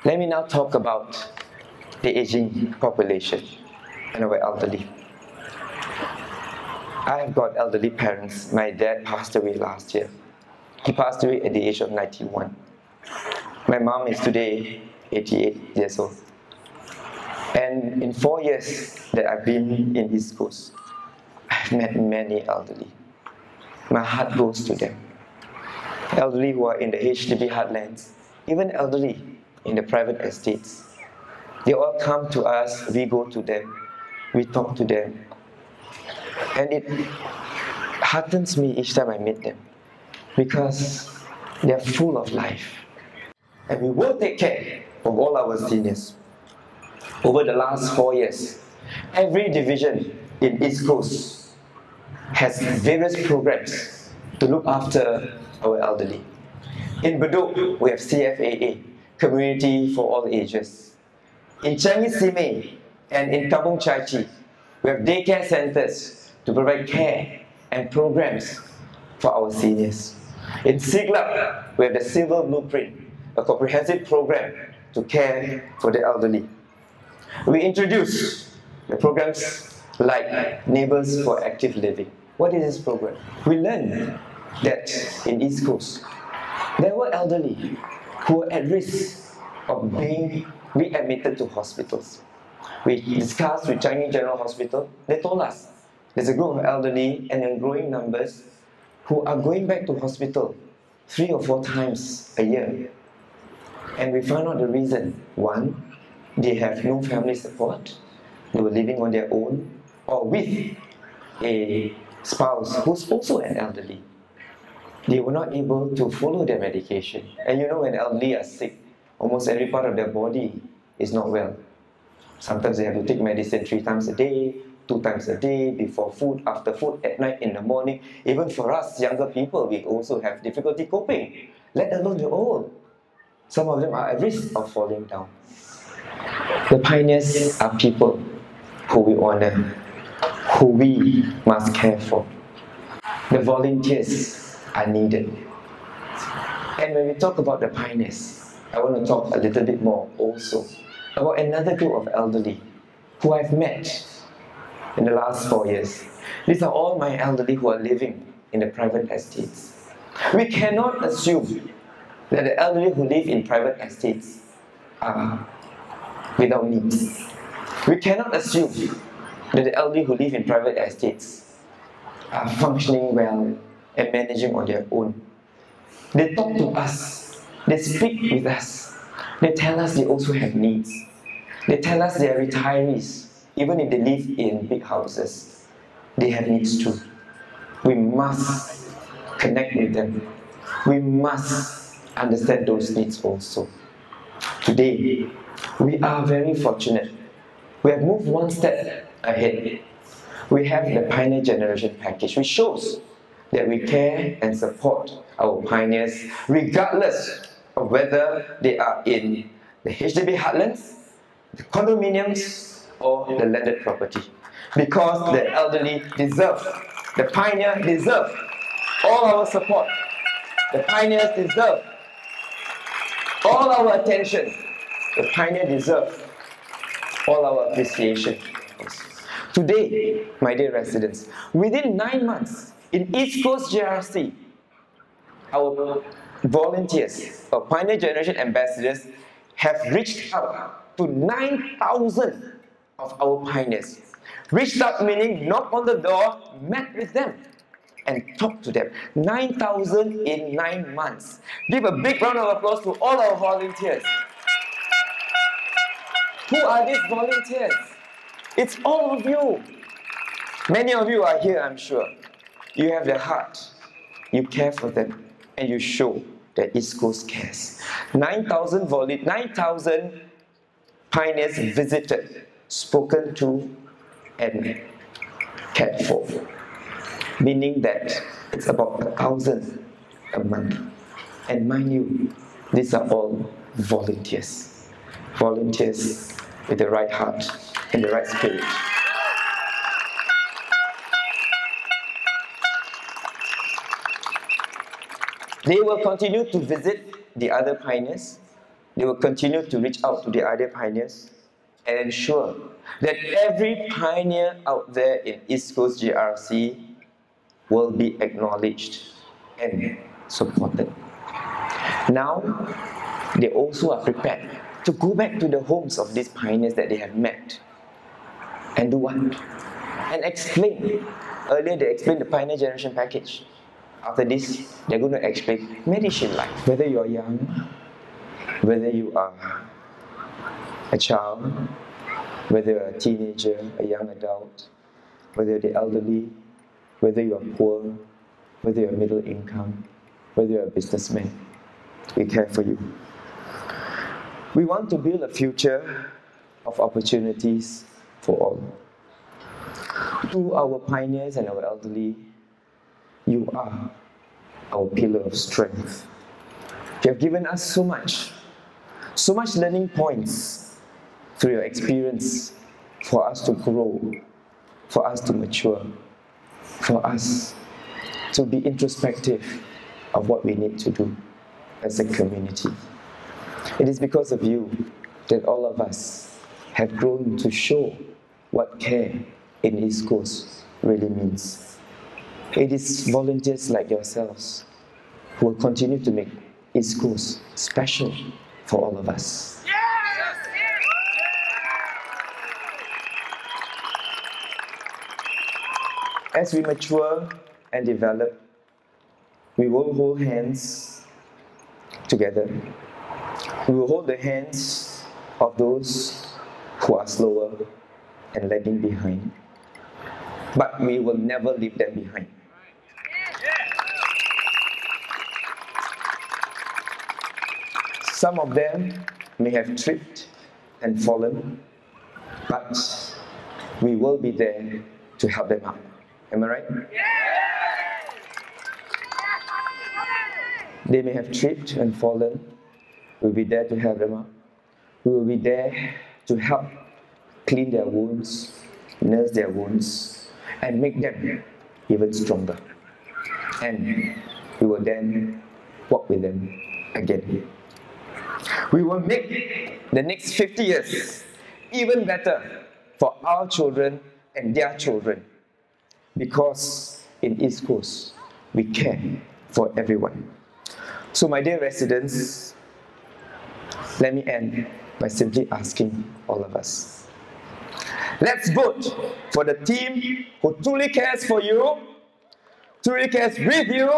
Let me now talk about the aging population and our elderly. I have got elderly parents. My dad passed away last year. He passed away at the age of 91. My mom is today 88 years old. And in 4 years that I've been in East Coast, I've met many elderly. My heart goes to them. Elderly who are in the HDB heartlands, even elderly in the private estates. They all come to us, we go to them, we talk to them. And it heartens me each time I meet them because they're full of life. And we will take care of all our seniors. Over the last 4 years, every division in East Coast has various programs to look after our elderly. In Bedok, we have CFAA, Community for All Ages. In Changi Simei and in Kampong Chai Chee, we have daycare centers to provide care and programs for our seniors. In Siglap, we have the Silver Blueprint, a comprehensive program to care for the elderly. We introduce the programs like Neighbours for Active Living. What is this program? We learned that in East Coast, there were elderly who were at risk of being readmitted to hospitals. We discussed with Changi General Hospital. They told us there's a group of elderly and in growing numbers who are going back to hospital 3 or 4 times a year. And we found out the reason. One, they have no family support. They were living on their own or with a spouse who's also an elderly. They were not able to follow their medication. And you know, when elderly are sick, almost every part of their body is not well. Sometimes they have to take medicine 3 times a day, 2 times a day, before food, after food, at night, in the morning. Even for us, younger people, we also have difficulty coping, let alone the old. Some of them are at risk of falling down. The pioneers are people who we honor, who we must care for. The volunteers are needed. And when we talk about the pioneers, I want to talk a little bit more also about another group of elderly who I've met in the last 4 years. These are all my elderly who are living in the private estates. We cannot assume that the elderly who live in private estates are without needs. We cannot assume that the elderly who live in private estates are functioning well and managing on their own. They talk to us, they speak with us, they tell us they also have needs. They tell us they are retirees, even if they live in big houses. They have needs too. We must connect with them. We must understand those needs also. Today, we are very fortunate. We have moved one step ahead. We have the Pioneer Generation Package, which shows that we care and support our pioneers regardless of whether they are in the HDB heartlands, the condominiums, or the landed property. Because the elderly deserve, the pioneer deserve all our support. The pioneers deserve all our attention. The pioneer deserve all our appreciation. Today, my dear residents, within 9 months, in East Coast JRC, our volunteers, our Pioneer Generation ambassadors, have reached out to 9,000 of our pioneers. Reached out meaning knocked on the door, met with them, and talked to them. 9,000 in 9 months. Give a big round of applause to all our volunteers. Who are these volunteers? It's all of you. Many of you are here, I'm sure. You have the heart. You care for them. And you show that East Coast cares. 9,000 pioneers visited, spoken to, and cared for. Meaning that it's about 1,000 a month. And mind you, these are all volunteers. Volunteers with the right heart and the right spirit. They will continue to visit the other pioneers. They will continue to reach out to the other pioneers and ensure that every pioneer out there in East Coast GRC will be acknowledged and supported. Now, they also are prepared to go back to the homes of these pioneers that they have met and do what? And explain. Earlier they explained the Pioneer Generation Package. After this, they're going to explain medicine life. Whether you are young, whether you are a child, whether you're a teenager, a young adult, whether you're the elderly, whether you are poor, whether you're middle income, whether you're a businessman, we care for you. We want to build a future of opportunities for all. To our pioneers and our elderly, you are our pillar of strength. You have given us so much learning points through your experience for us to grow, for us to mature, for us to be introspective of what we need to do as a community. It is because of you that all of us have grown to show what care in East Coast really means. It is volunteers like yourselves who will continue to make East Coast special for all of us. As we mature and develop, we will hold hands together. We will hold the hands of those who are slower and lagging behind. But we will never leave them behind. Some of them may have tripped and fallen, but we will be there to help them up. Am I right? They may have tripped and fallen. We'll be there to help them up. We will be there to help clean their wounds, nurse their wounds, and make them even stronger. And we will then walk with them again. We will make the next 50 years even better for our children and their children, because in East Coast, we care for everyone. So my dear residents, let me end by simply asking all of us, let's vote for the team who truly cares for you, truly cares with you,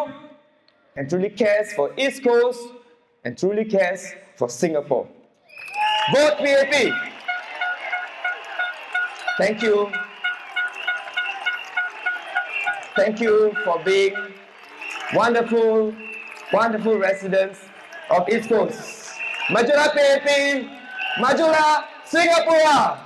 and truly cares for East Coast, and truly cares for Singapore. Vote PAP! Thank you. Thank you for being wonderful, wonderful residents of East Coast. Majulah PAP! Majulah Singapore!